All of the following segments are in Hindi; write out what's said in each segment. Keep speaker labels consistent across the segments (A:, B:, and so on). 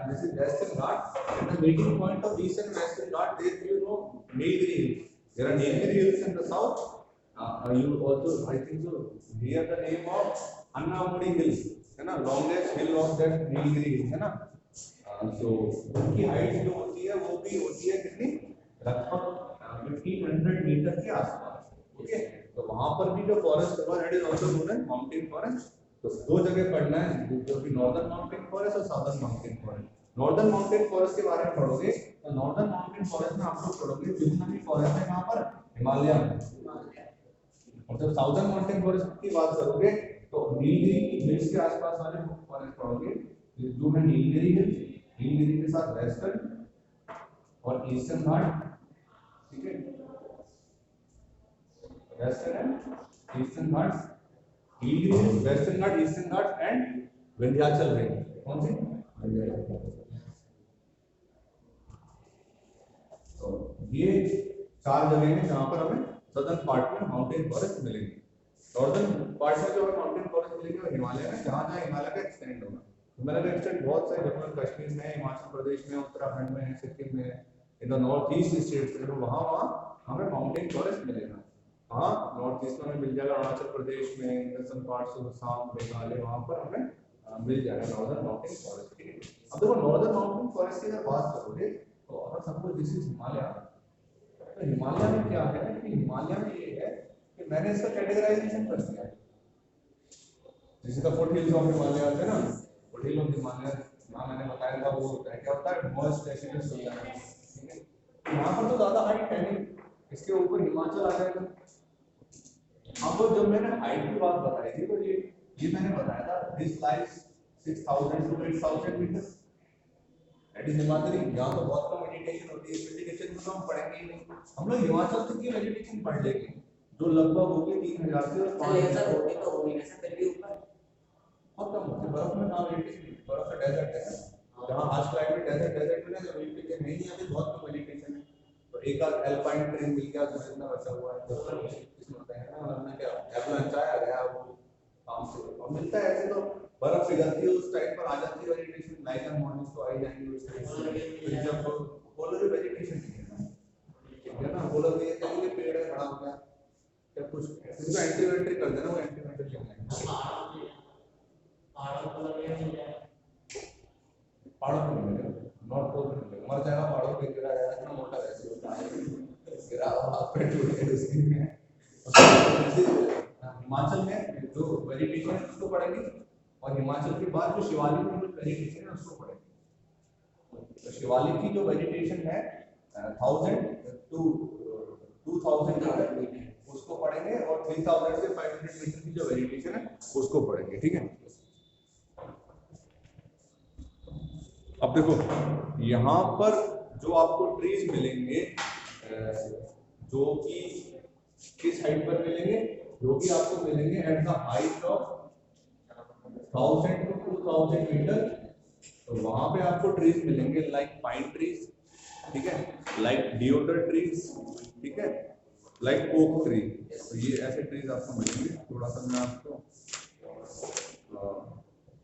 A: this is Western Ghats. At the meeting point of East and Western Ghats, there you know Nilgiri Hills. There are Nilgiri Hills in the south. You also, I think so, hear the name of Annamudi Hills, है ना, longest hill of that Nilgiri Hills, है ना. So उनकी हाइट जो होती है वो भी होती है कितनी, लगभग 1500 मीटर के आसपास. ओके, तो वहां पर भी जो फॉरेस्ट कवर है is also known as mountain forest. तो दो जगह पढ़ना है, जो कि नॉर्दर्न माउंटेन फॉरेस्ट और southern mountain forest. Northern mountain forest के बारे में पढ़ोगे तो नॉर्दर्न माउंटेन फॉरेस्ट में आप लोग पढ़ोगे जितना भी फॉरेस्ट है यहाँ पर हिमालय में. और जब साउदर्न माउंटेन फॉरेस्ट की बात करोगे तो नीलगिरी हिल्स के आसपास वाले फॉरेस्ट पढ़ोगे, जो है नीलगिरी हिल्स, नीलगिरी के साथ वेस्टर्न और ईस्टर्न घाट. ठीक है, western and eastern Ghats, Nilgiri hills, western Ghat, eastern Ghat and Vindhyachal range. कौन सी? तो ये चार जगह हैं जहां पर हमें सदर्न पार्ट में माउंटेन फॉरेस्ट मिलेंगे. नॉर्दर्न पार्ट में जो हमें माउंटेन फॉरेस्ट मिलेंगे वो हिमालय में, जहां जहां हिमालय का एक्सटेंड होगा. हिमालय का एक्सटेंड बहुत सारे जगहों में, कश्मीर में, हिमाचल प्रदेश में, उत्तराखंड में, सिक्किम में, in the north east states में, वहां वहां हमें माउंटेन फॉरेस्ट मिलेगा. हाँ, नॉर्थ ईस्ट में मिल जाएगा, अरुणाचल प्रदेश में, some parts of Assam, Meghalaya, वहां पर हमें मिल जाएगा नॉर्दर्न माउंटेन फॉरेस्ट. ठीक है, अब देखो नॉर्दर्न माउंटेन फॉरेस्ट की अगर बात करोगे तो अगर सपोज दिस इज हिमालय, तो हिमालय में क्या है कि हिमालय में ये है कि मैंने इसका कैटेगराइजेशन कर दिया है. जैसे the foot hills of Himalaya आते हैं ना, फुट हिल ऑफ हिमालय, ना मैंने बताया था वो होता है, क्या होता है, मोस्ट डेसिमल्स होता है. ठीक है, यहाँ पर तो ज्यादा हाइट है नहीं, इसके ऊपर हिमाचल आ जाएगा. अब जब मैंने हाइट की बात बताई थी तो ये मैंने बताया था this lies 6000 to 8000 metre. That is Himachali. यहाँ तो बहुत कम वेजिटेशन होती है, वेजिटेशन में तो हम पढ़ेंगे ही नहीं. हम लोग हिमाचल तक की वेजिटेशन पढ़ लेंगे जो लगभग होगी 3000 से 5000 होती तो होगी ना सर, फिर भी ऊपर बहुत कम होती है. बर्फ में कहाँ वेजिटेशन, बर्फ का डेजर्ट है, जहाँ आज क्लाइमेट डेजर्ट में ना वेजिटेशन नहीं है, अभी बहुत कम वेजिटेशन है. तो एक आध एल्पाइन ट्री मिल गया जो इतना बचा हुआ है, तो इसमें होता है ना, वरना क्या एवलांच आया गया वो काम से और मिलता है. ऐसे तो बर्फ पिघलती है उस टाइम पर आ जाती है वेजिटेशन, नाइट एंड मॉर्निंग तो आ ही जाएंगे उस टाइम पर. जब पोलर वेजिटेशन नहीं है, ठीक है ना, पोलर में ये कहीं पेड़ है खड़ा हो गया क्या कुछ, इसको एंटी वेंट्री कर देना, वो एंटी वेंट्री चल जाएगा. पहाड़ों पर मिलेगा, नॉर्थ पोल पर मिलेगा, मर जाएगा पहाड़ों पे, गिरा जाएगा, इतना मोटा वैसे होता है, गिरा हाथ पे टूट गया उसकी में. हिमाचल में जो वेजिटेशन है उसको पढ़ेंगे, और हिमाचल के बाद जो शिवालिक में जो वेजिटेशन है उसको पढ़ेंगे. तो शिवालिक की जो वेजिटेशन है 1000 to 2000 मीटर उसको पढ़ेंगे, और 3000 से 500 मीटर की जो वेजिटेशन है उसको पढ़ेंगे. ठीक है, अब देखो यहाँ पर जो आपको ट्रीज मिलेंगे, जो कि किस हाइट पर मिलेंगे, जो कि आपको मिलेंगे at the height of 1000 to 2000 metre. तो वहां पे आपको ट्रीज मिलेंगे लाइक पाइन ट्रीज, ठीक है, लाइक डिओडर ट्रीज, ठीक है, लाइक ओक ट्री. तो ये ऐसे ट्रीज आपको मिलेंगे. थोड़ा सा मैं आपको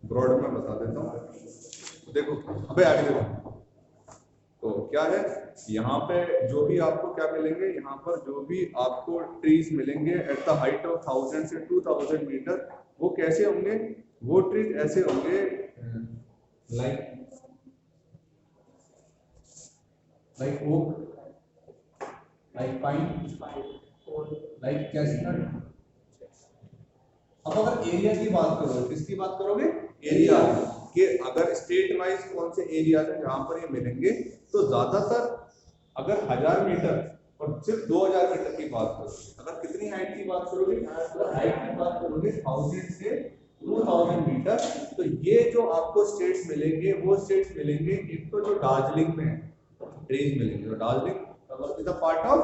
A: ब्रॉड में बता देता हूँ. देखो अबे आगे देखो, तो क्या है यहाँ पे जो भी आपको क्या मिलेंगे, यहाँ पर जो भी आपको ट्रीज मिलेंगे एट द हाइट ऑफ 1000 से 2000 मीटर, वो कैसे होंगे, वो ट्रीज ऐसे होंगे like oak, like pine, like chestnut. अब अगर एरिया की बात करो, किसकी बात करोगे, एरिया के, अगर स्टेट वाइज कौन से एरिया है जहां पर ये मिलेंगे, तो ज्यादातर अगर 1000 मीटर और सिर्फ 2000 मीटर की बात करोगे, अगर कितनी हाइट की बात करोगे, तो हाइट की बात करोगे 1000 से 2000 मीटर. तो ये जो आपको स्टेट्स मिलेंगे वो स्टेट्स मिलेंगे, एक तो जो दार्जिलिंग में ट्रीज मिलेंगे, तो Darjeeling is a part of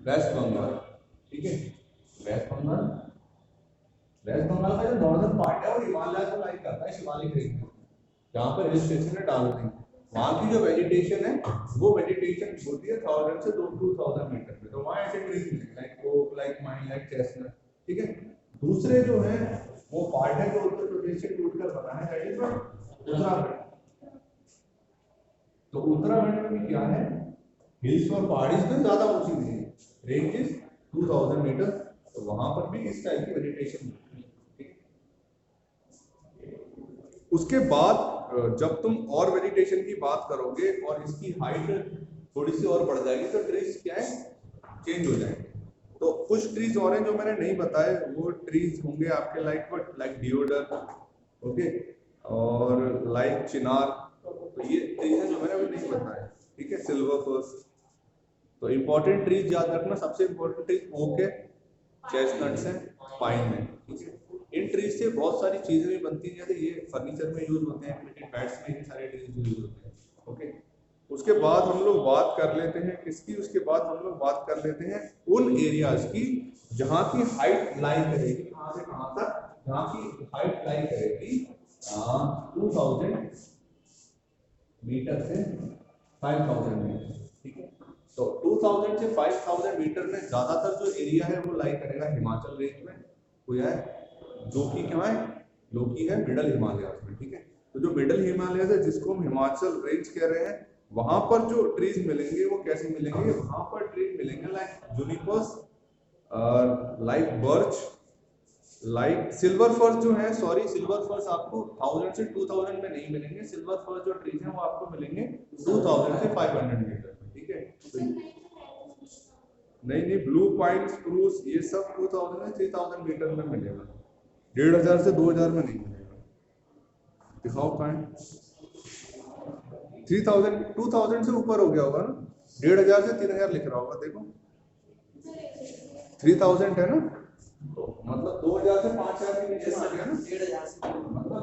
A: West Bengal. ठीक है, वेस्ट बंगाल का जो नॉर्दर्न पार्ट है वो हिमालय को लाइक करता है, शिवालिक रेंज में, जहाँ पर हिल स्टेशन है दार्जिलिंग. वहाँ की जो वेजिटेशन है वो वेजिटेशन होती है 1000 से 2000 मीटर पे. तो वहाँ ऐसे ट्रीज मिलेंगे like oak, like mine, like chestnut. ठीक है, दूसरे जो है वो पार्ट है जो उत्तर प्रदेश से टूटकर बना है, दैट इज उत्तराखंड. तो उत्तराखंड में क्या है, हिल्स और पहाड़ी से ज्यादा ऊंची नहीं है, रेंज इज 2000 मीटर, तो वहां पर भी इस टाइप की वेजिटेशन। उसके बाद जब तुम और वेजिटेशन की बात करोगे और इसकी हाइट थोड़ी सी और बढ़ जाएगी तो ट्रीज क्या है, चेंज हो जाएंगे। तो कुछ ट्रीज और हैं जो मैंने नहीं बताए, वो ट्रीज होंगे आपके लाइक डिओडर, ओके, और लाइक चिनार, तो ये ट्रीज हैं जो मैंने अभी नहीं बताए, ठीक है। सिल्वर फर्स, तो इंपॉर्टेंट ट्रीज याद रखना, सबसे इंपॉर्टेंट ट्रीज ओक है, चेस्टनट्स है, पाइन है, ठीक है। इन ट्रीज से बहुत सारी चीजें भी बनती हैं, जैसे ये फर्नीचर में यूज होते हैं, एक्टिविटी पैड्स में ये सारे ट्रीज यूज होते हैं, ओके। उसके बाद हम लोग बात कर लेते हैं किसकी, उसके बाद हम लोग बात कर लेते हैं उन एरियाज की जहाँ की हाइट लाई करेगी, कहाँ से कहाँ तक, जहाँ की हाइट लाई करेगी 2000 मीटर से 5000 मीटर, ठीक है। तो 2000 से 5000 मीटर में ज्यादातर जो एरिया है वो लाई करेगा हिमाचल रेंज में, वो है जो कि क्या है, जो कि है मिडल हिमालय में, ठीक है। तो जो मिडल हिमालय है जिसको हम हिमाचल रेंज कह रहे हैं, वहां पर जो ट्रीज मिलेंगे वो कैसे मिलेंगे, वहां पर ट्रीज मिलेंगे like junipers, like birch, like silver फर्स जो है, सॉरी सिल्वर फर्स आपको 1000 से 2000 में नहीं मिलेंगे, सिल्वर फर्स जो ट्रीज हैं वो आपको मिलेंगे 2000 से 500 मीटर में, ठीक है। तो नहीं, ब्लू पाइन, स्प्रूस, ये सब 2000 से 3000 मीटर में मिलेगा, 1500 से 2000 में नहीं मिलेगा। दिखाओ पाइन, 3000 2000 से ऊपर हो गया होगा ना, 1500 से 3000 लिख रहा होगा, देखो 3000 है ना, तो मतलब 2000 से 5000 के बीच में आ गया ना, 1500 से, मतलब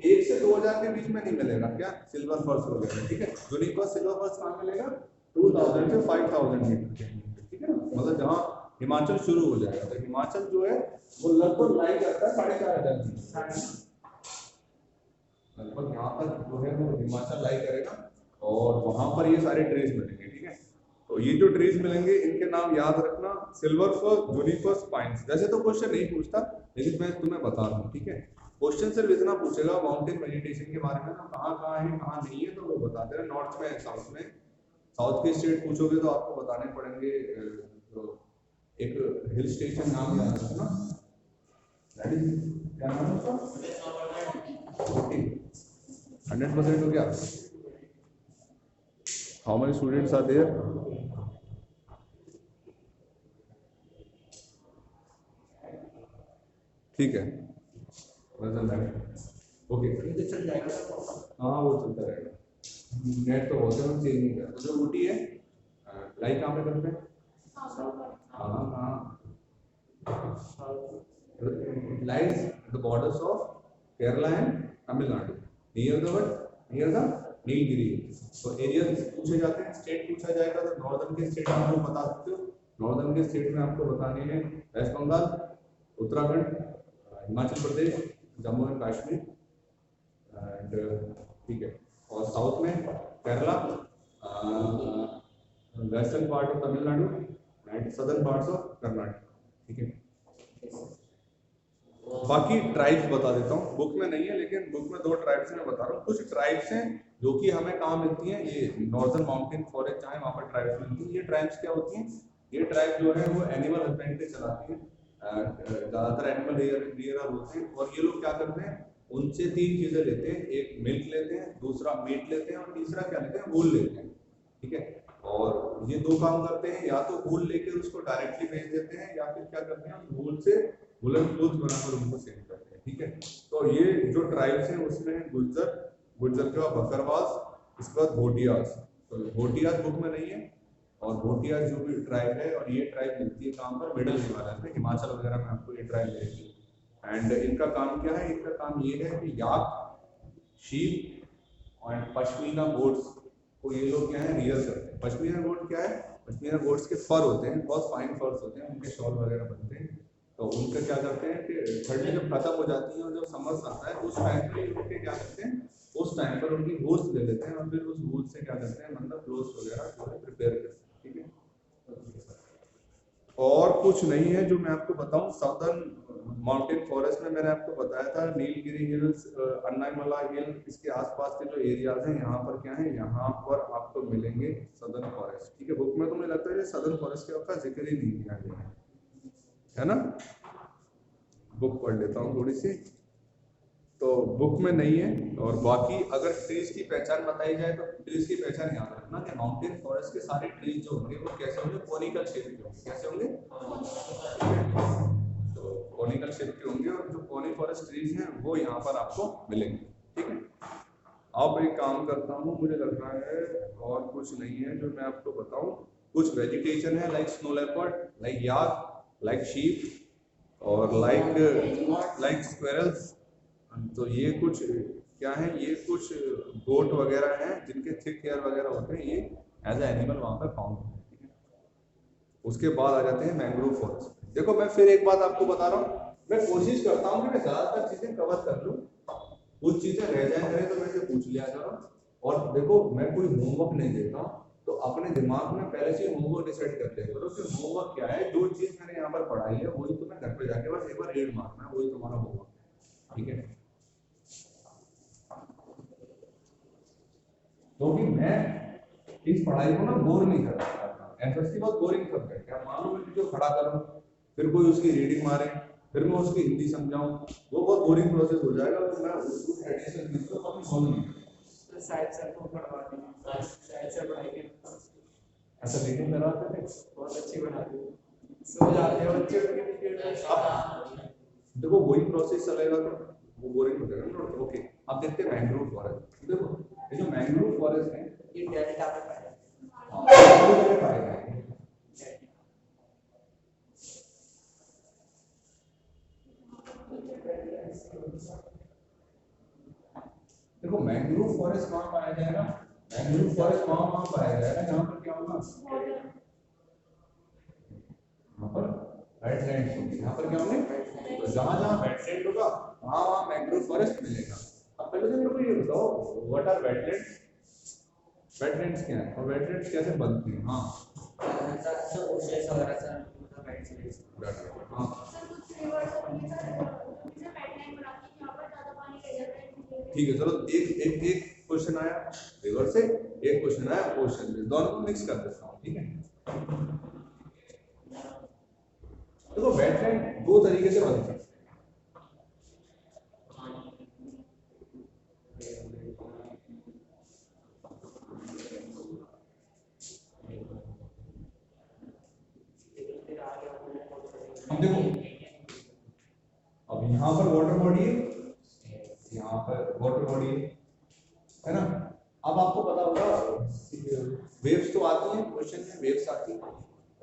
A: 1 से 2000 के बीच में नहीं मिलेगा क्या, सिल्वर फर्स वगैरह, ठीक है। यूनिवर्स सिल्वर फर्स कहाँ मिलेगा, 2000 से 5000 मीटर के, ठीक है ना, मतलब जहाँ हिमाचल शुरू हो जाएगा। तो हिमाचल जो है वो लगभग लाई करता है 4500, लगभग यहाँ तक जो है वो हिमाचल लाई करेगा, और वहां पर ये सारे ट्रीज मिलेंगे, ठीक है। तो ये जो ट्रीज मिलेंगे इनके नाम याद रखना, सिल्वर फर्स, जूनिपर्स, पाइन्स। वैसे तो क्वेश्चन नहीं पूछता, लेकिन मैं तुम्हें बता रहा हूँ, ठीक है। क्वेश्चन सिर्फ इतना पूछेगा माउंटेन वेजिटेशन के बारे में, तो कहाँ कहाँ है कहाँ नहीं है तो वो बता देना, नॉर्थ में साउथ में, साउथ के स्टेट पूछोगे तो आपको बताने पड़ेंगे। तो एक हिल स्टेशन नाम याद रखना, क्या नाम है उसका, 100% हो गया। How many students are there? ठीक है, ओके, चल जाएगा, हाँ वो चलता रहेगा, नेट तो होते हैं चेंज नहीं करते। जो ऊटी है लाइक कहाँ पे करते हैं, हाँ lies the borders of Kerala and Tamil Nadu, near the Nilgiri. तो एरिया पूछे जाते हैं, स्टेट पूछा जाएगा तो नॉर्दर्न के स्टेट आप लोग बता सकते हो। नॉर्दर्न के स्टेट में आपको बताने हैं वेस्ट बंगाल, उत्तराखंड, हिमाचल प्रदेश, जम्मू एंड कश्मीर एंड, ठीक है। और साउथ में Kerala, western part of Tamil Nadu and southern parts of Karnataka, ठीक है। बाकी ट्राइब्स बता देता हूँ, बुक में नहीं है लेकिन बुक में 2 ट्राइब्स मैं बता रहा हूँ। कुछ ट्राइब्स हैं जो कि हमें कहाँ मिलती हैं, ये नॉर्दर्न माउंटेन फॉरेस्ट जहाँ वहाँ पर ट्राइब्स मिलती हैं। ये ट्राइब्स क्या होती हैं, ये ट्राइब जो है वो एनिमल हस्बेंड्री चलाती हैं, ज़्यादातर एनिमल रियरर होते हैं। और ये लोग क्या करते हैं, उनसे 3 चीज़ें लेते हैं, एक मिल्क लेते हैं, दूसरा मीट लेते हैं और तीसरा क्या लेते हैं, वूल लेते हैं, ठीक है। और ये 2 काम करते हैं, या तो वूल लेकर उसको डायरेक्टली बेच देते हैं, या फिर क्या करते हैं, वूल से वुलन क्लोथ बनाकर उनको सेल करते हैं, ठीक है। तो ये जो ट्राइब्स हैं उसमें गुज्जर के बाद बकरवास, इसके बाद भोटियास। तो भोटियास बुक में नहीं है, और भोटियास जो भी ट्राइब है, और ये ट्राइब मिलती है कहाँ पर, मिडल हिमालय में, हिमाचल वगैरह में आपको ये ट्राइब मिलेगी। एंड इनका काम क्या है, इनका काम ये है कि याक, शीप और पश्मीना गोट्स को ये लोग क्या है रियर करते हैं। पश्मीना गोट क्या है, पश्मीना गोट्स के फर होते हैं, बहुत फाइन फर्स होते हैं, उनके शॉल वगैरह बनते हैं। तो उनका क्या करते हैं कि ठंडी जब खत्म हो जाती है और जब समर्स आता है उस टाइम पे उनके क्या करते हैं, उस टाइम पर उनकी वूल्स ले लेते हैं और फिर उस वूल से क्या करते हैं, मतलब क्लोथ्स वगैरह जो है प्रिपेयर करते हैं, ठीक है। और कुछ नहीं है जो मैं आपको बताऊं, सदर्न माउंटेन फॉरेस्ट में मैंने आपको बताया था नीलगिरी हिल्स, अन्नामला हिल, इसके आसपास के जो एरियाज हैं यहाँ पर क्या है, यहाँ पर आपको मिलेंगे सदर्न फॉरेस्ट। ठीक है, बुक में तो मुझे लगता है सदर्न फॉरेस्ट का जिक्र ही नहीं किया गया है ना। बुक पढ़ लेता हूँ थोड़ी सी, तो बुक में नहीं है। और बाकी अगर ट्रीज की पहचान बताई जाए तो ट्रीज की पहचान याद रखना कि माउंटेन फॉरेस्ट के सारे ट्रीज जो होंगे वो कैसे होंगे, कॉनिकल शेप के होंगे। कैसे होंगे? तो कॉनिकल शेप के होंगे, और जो कॉनी फॉरेस्ट ट्रीज हैं वो यहाँ पर आपको मिलेंगे। ठीक है, अब एक काम करता हूँ, मुझे लग रहा है और कुछ नहीं है जो मैं आपको बताऊं। कुछ वेजिटेशन है लाइक स्नो लेपर्ड, लाइक याक, लाइक शीप और लाइक स्क्वेरल्स। तो ये कुछ क्या है, ये कुछ गोट वगैरह हैं जिनके थिक हेयर वगैरह होते हैं, ये एज ए एनिमल वहाँ पर फाउंड होते हैं। उसके बाद आ जाते हैं मैंग्रोव फॉरेस्ट। देखो मैं फिर एक बात आपको बता रहा हूँ, मैं कोशिश करता हूँ कि मैं ज़्यादातर चीज़ें कवर कर लूँ, कुछ चीज़ें रह जाए तो मैं से पूछ लिया करो। और देखो मैं कोई होमवर्क नहीं देता हूँ, तो अपने दिमाग में पहले से होमवर्क डिसाइड कर लिया करो कि होमवर्क क्या है। जो चीज़ मैंने यहाँ पर पढ़ाई है वही तुम्हें घर पे जाके बस एक बार रीड मारना है, वही तुम्हारा होमवर्क है। ठीक है, क्योंकि मैं इस पढ़ाई को ना बोर नहीं करना चाहता। एसएसटी बहुत बोरिंग सब्जेक्ट है। मान लो मैं वीडियो खड़ा करूं, फिर कोई उसकी रीडिंग मारे, फिर मैं उसकी हिंदी समझाऊं, वो बहुत बोरिंग प्रोसेस हो जाएगा। तो मैं उसको एडिशनल चीज को कभी बोल नहीं करता। तो शायद सर को पढ़वा देंगे, शायद सर पढ़ाएंगे। ऐसा रीडिंग करवाते थे, बहुत अच्छी बनाते थे, सो जाते हैं बच्चे उनके पीरियड में। आप देखो वही प्रोसेस चलेगा तो वो बोरिंग हो जाएगा ना। ओके, अब देखते हैं मैंग्रोव फॉरेस्ट। देखो ये जो मैंग्रोव फॉरेस्ट है ये डेल्टा में पाया जाता है। देखो मैंग्रोव फॉरेस्ट कहाँ पाया जाएगा, मैंग्रोव फॉरेस्ट वहाँ पाया जाएगा जहाँ पर क्या होगा, यहाँ पर वेटलैंड्स होंगे। यहाँ पर क्या होंगे, तो जहाँ वेटलैंड होगा वहाँ मैंग्रोव फॉरेस्ट मिलेगा। अब पहले तो मेरे को ये बताओ व्हाट आर वेटलैंड्स, वेटलैंड्स क्या है और वेटलैंड्स कैसे बनती हैं? हाँ ठीक है, चलो एक एक एक क्वेश्चन आया रिवर से, एक क्वेश्चन आया ओशन से, दोनों को मिक्स कर देता हूँ। ठीक है, देखो वेटलैंड दो तरीके से बनते हैं। हम देखो अब यहाँ पर वाटर बॉडी है, यहाँ पर वाटर बॉडी है ना। अब आपको पता होगा वेव्स तो आती हैं, ओशन में वेव्स आती हैं,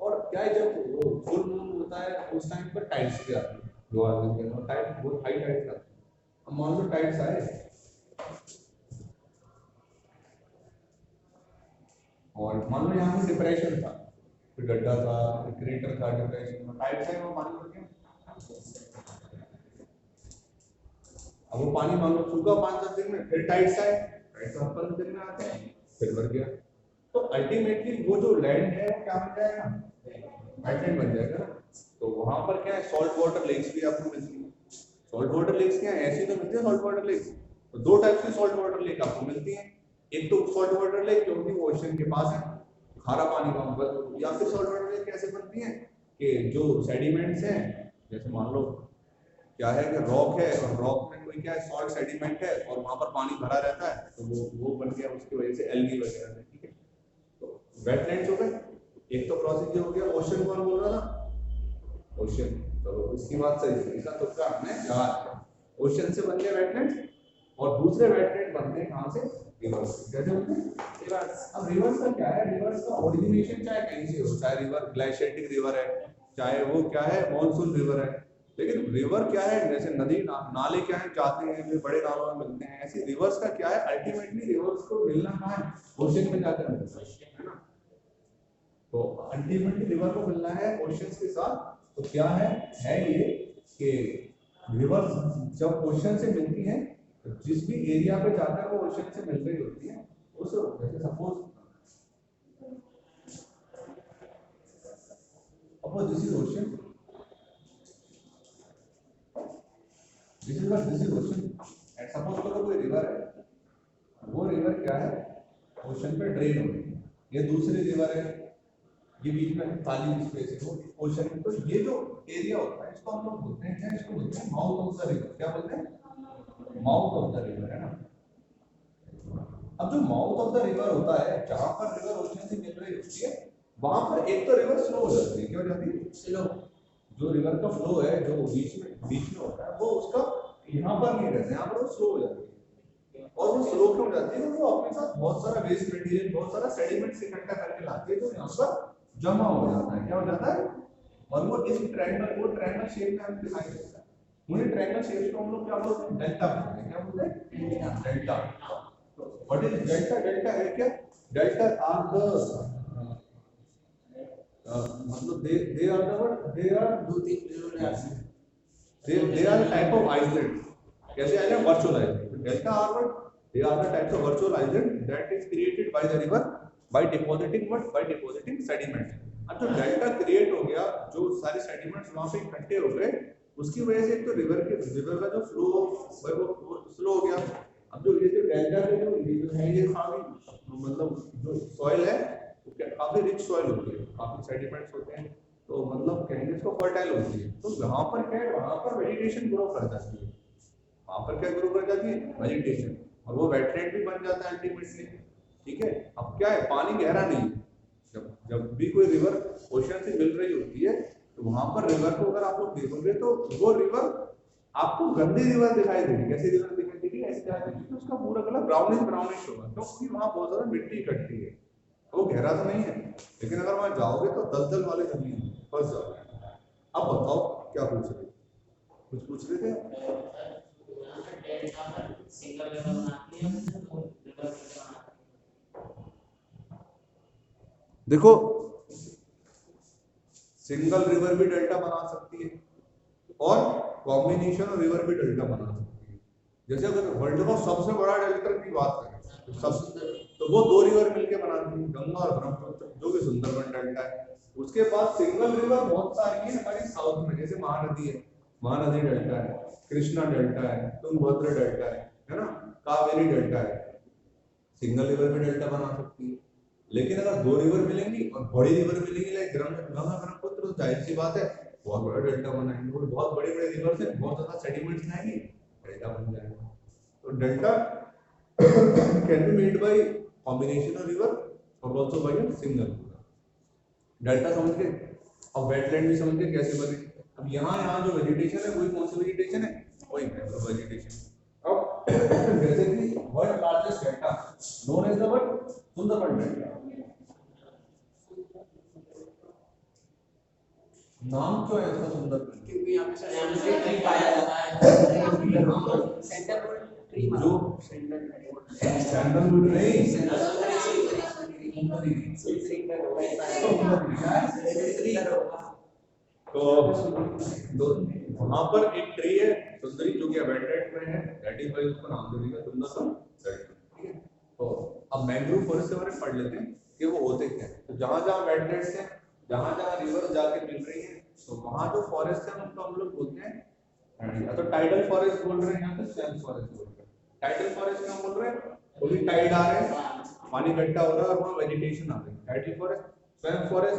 A: और क्या है जब वो फुल मून होता है उस टाइम पर टाइड्स भी आती है, जो आते हैं टाइड, वो हाई टाइड्स आती है। अब मान लो टाइड्स आए और मान लो यहाँ पे डिप्रेशन था, फिर गड्ढा था, फिर क्रेटर था, डिप्रेशन था, टाइड्स आए, वो पानी भर गया। अब वो पानी मान लो सूखा 5-7 दिन में, फिर टाइड्स आए, टाइड्स 15 दिन में आते हैं, फिर भर गया। तो अल्टीमेटली वो जो लैंड है वो क्या बन जाएगा, वेटलैंड बन जाएगा ना। तो वहां पर क्या है, सॉल्ट वाटर लेक्स भी आपको मिलती है। सॉल्ट वाटर लेक्स क्या है, ऐसी तो मिलती है सॉल्ट वाटर लेक्स। तो दो टाइप की सॉल्ट वाटर लेक आपको मिलती है। एक तो सॉल्ट वाटर लेक जो कि ओशन के पास है, खारा पानी का, या फिर सॉल्ट वाटर लेक कैसे बनती है कि जो सेडिमेंट्स हैं, जैसे मान लो क्या है कि रॉक है और रॉक में कोई क्या है सॉल्ट सेडिमेंट है और वहां पर पानी भरा रहता है, तो वो बन गया, उसकी वजह से एल्गी वगैरह है। ठीक है, तो वेटलैंड्स हो गए। एक तो प्रोसेस ये हो गया, ओशन कौन बोल रहा था, ओशन। तो इसकी बात सही है, इसका तुक्का हमने लगा दिया। ओशन से बन गए वेटलैंड, और दूसरे वेटलैंड बनते हैं कहां से, रिवर्स। कैसे बनते हैं, रिवर्स। अब रिवर्स का क्या है, रिवर्स का ओरिजिनेशन चाहे कहीं से हो, चाहे रिवर ग्लेशियटिक रिवर है, चाहे वो क्या है मॉनसून रिवर है, लेकिन रिवर क्या है, जैसे नदी नाले क्या है जाते हैं, जो बड़े नालों में मिलते हैं, ऐसे रिवर्स का क्या है, अल्टीमेटली रिवर्स को मिलना कहाँ है, ओशन में जाकर मिलता है ना। तो अल्टीमेटली रिवर को मिलना है ओशंस के साथ। तो क्या है ये कि रिवर जब ओशन से मिलती है तो जिस भी एरिया पे जाकर वो ओशन से मिल रही होती है, उस जैसे suppose this is ocean, this is ocean. And suppose करो कोई रिवर है, वो रिवर क्या है, ओशन पे ड्रेन हो रही है, ये दूसरी रिवर है, ये बीच में खाली स्पेस है, वो ओशन में, तो ये जो एरिया होता है इसको हम लोग बोलते हैं क्या, इसको बोलते हैं माउथ ऑफ द रिवर। क्या बोलते हैं, माउथ ऑफ द रिवर, है ना। अब जो माउथ ऑफ द रिवर होता है, जहां पर रिवर ओशन से मिल रही होती है, वहां पर एक तो रिवर स्लो हो जाती है, क्या हो जाती है, स्लो। जो रिवर का फ्लो है, जो बीच में होता है, वो उसका यहाँ पर नहीं रहता, यहाँ पर वो स्लो हो जाती है। और वो स्लो क्यों हो जाती है, वो अपने साथ बहुत सारा वेस्ट मटेरियल, बहुत सारा सेडिमेंट्स इकट्ठा करके लाती है, जो यहाँ पर जमा हो जाता है। क्या हो जाता है, और वो इस ट्रायंगल, वो ट्रायंगल शेप में हमें दिखाई देता है। उन्हें ट्रायंगल शेप को हम लोग क्या बोलते हैं, डेल्टा बोलते हैं। क्या बोलते हैं, delta. What is delta, delta है क्या, डेल्टा आर द मतलब they are the what, they are दो तीन they are the type of island। कैसे island, virtual island. Delta R what, they are the types of virtual island that is created by the river by depositing what, by depositing sediment। अब जो डेल्टा क्रिएट हो गया, जो सारे सेडिमेंट्स वहां पे इकट्ठे हो गए, उसकी वजह से एक तो रिवर का जो फ्लो है वो स्लो हो गया। अब जो ये जो डेल्टा के जो है, ये काफी मतलब जो सॉइल है काफी रिच सॉइल होती है, काफी सेडिमेंट्स होते हैं, तो मतलब कहेंगे इसको फर्टाइल होती है। तो वहां पर क्या है, वहां पर वेजिटेशन ग्रो कर जाती है, वहां पर क्या ग्रो कर जाती है, वेजिटेशन, और वो वेटलैंड भी बन जाता है अल्टीमेटली। ठीक है, अब क्या है, पानी गहरा नहीं है, जब भी कोई रिवर ओशन से मिल रही होती है, तो वहां पर रिवर को अगर आप लोग देखोगे, तो वो रिवर आपको गंदी रिवर दिखाई देगी। कैसी रिवर दिखाई देगी, ऐसी दिखाई देगी, उसका पूरा कलर ब्राउनिश होगा, क्योंकि वहां बहुत ज्यादा मिट्टी इकट्ठी है। वो गहरा तो नहीं है, लेकिन अगर वहां जाओगे तो दलदल वाले जमीन में फंस जाओगे। अब बताओ क्या पूछ रहे थे, कुछ पूछ रहे थे। देखो, सिंगल रिवर भी डेल्टा बना सकती है, और कॉम्बिनेशन रिवर भी डेल्टा बना सकती है। जैसे अगर वर्ल्ड का सबसे बड़ा डेल्टा की बात करें, सबसे, तो वो दो रिवर मिलकर बनाती है, गंगा और ब्रह्मपुत्र, जो कि सुंदरबन डेल्टा है। उसके बाद सिंगल रिवर बहुत सारी है हमारी साउथ में, जैसे महानदी है, महानदी डेल्टा है, कृष्णा डेल्टा है, तुंगभद्र डेल्टा है ना, कावेरी डेल्टा है। सिंगल रिवर में डेल्टा बना सकती है। लेकिन अगर दो रिवर मिलेंगी और बड़ी रिवर मिलेंगी, लाइक गंगा ब्रह्मपुत्र, तो जाहिर सी बात है बहुत बड़ा डेल्टा बनाएंगे, और बहुत बड़े बड़े रिवर से बहुत ज्यादा सेडिमेंट्स लाएंगे, डेल्टा बन जाएगा। तो delta can be made by combination of river और also by a single river। Delta समझ गए। अब वेटलैंड भी समझ गए कैसे बने। अब यहाँ जो वेजिटेशन है, वही कौन सी वेजिटेशन है, वही मैंग्रोव वेजिटेशन। अब जैसे कि world largest delta known as the what, Sundarban delta. नाम क्यों है इसका सुंदरबन, क्योंकि यहाँ पे ट्री पाया जाता है, सेंटर जो सैंडलवुड नहीं, तो वहां पर एक ट्री है सुंदरी, जो कि अबैंडन्ड में है, दैट इज व्हाई उसका नाम दे दिया सुंदरबन। ठीक है, तो अब मैंग्रोव फॉरेस्ट के बारे में पढ़ लेते हैं कि वो होते क्या है। तो जहां जहां वेटलैंड्स हैं, जहां जहां रिवर जाके मिल रही है, तो वहां जो फॉरेस्ट है उनको हम लोग बोलते हैं, या तो टाइडल फॉरेस्ट बोल रहे हैं, या तो स्वैम्प फॉरेस्ट बोल रहे हैं। टाइडल फॉरेस्ट क्यों बोल रहे हैं, क्योंकि टाइड आ रहे हैं, पानी इकट्ठा हो रहा है और वहां वेजिटेशन आ रही है, टाइडल फॉरेस्ट। Swamp forest